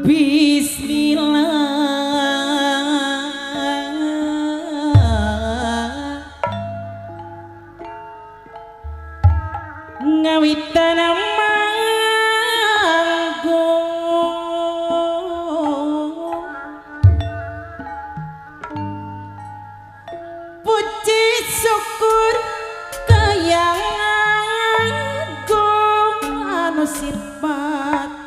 Bismillah ngawitan manggung puji syukur kayang agung anu sifat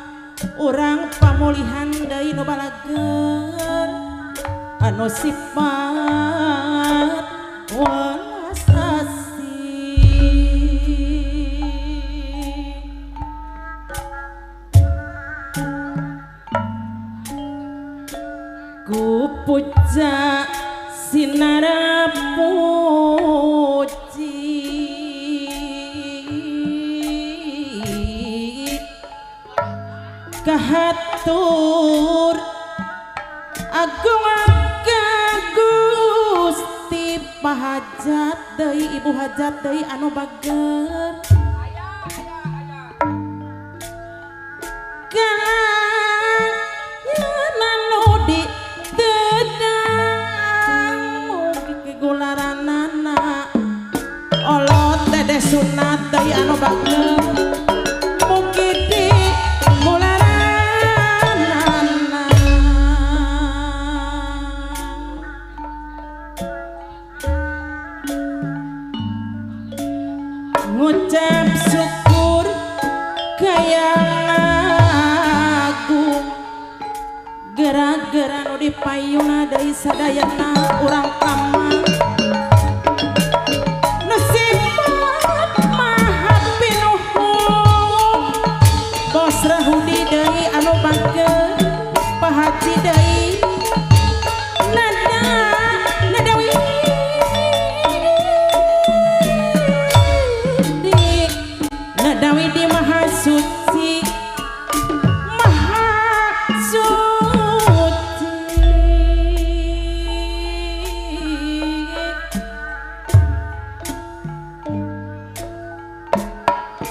urang pamulihan deui nu balageun anu sifat welas asih ku puja sinara puji kahatur agung Gusti pahajat deui ibu hajat deui anu bager kahayan anu di tedang mugi kegularanana olot dede sunat deui anu bager mugi di ngucap syukur kayang agung gara-gara nu dipayuna deui sadayana urang kamang nu sifat maha pinuhung bos rahudi deui anu bageun pahaji deui nadawi di maha suci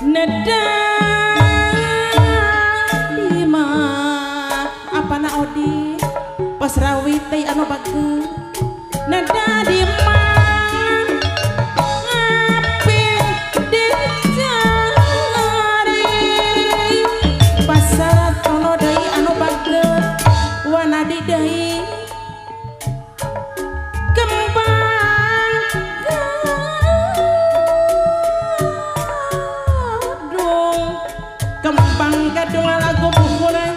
nada di mah apana odi pas rawit teh anu bageun nada di mah nadi deui kembang gadung lagu bukuran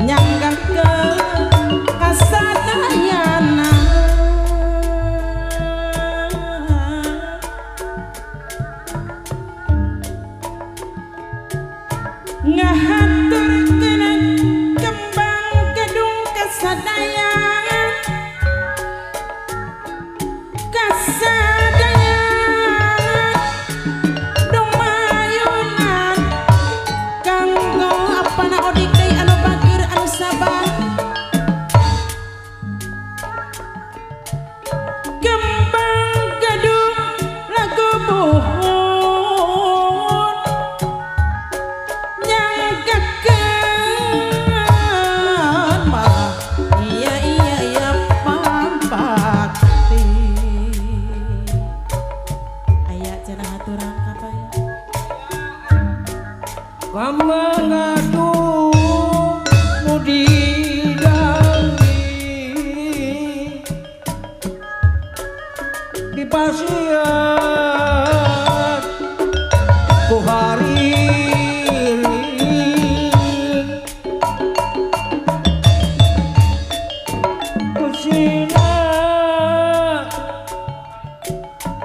nyanggakeun kasadayana ngahaturkeun sadaya kasadaya dumayunan kanggo apana odik deui anu bageur anu sabar kembang gadung lagu buhun nyanggakeun Kamangadu mudi dali di pasian ku hari kusina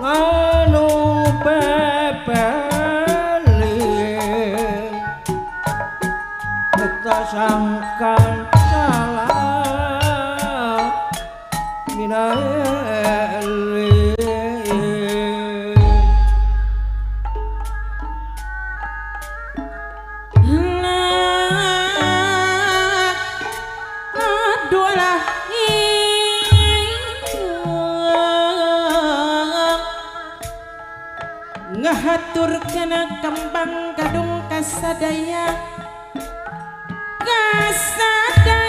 nganu pepe sangkan salah minali adulah ngahaturkeun kembang gadung kasadaya kasadaya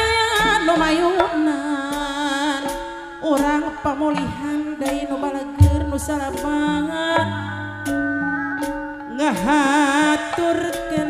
pamayunan orang pamulihan dari nu balager nu salamangan ngahaturkeun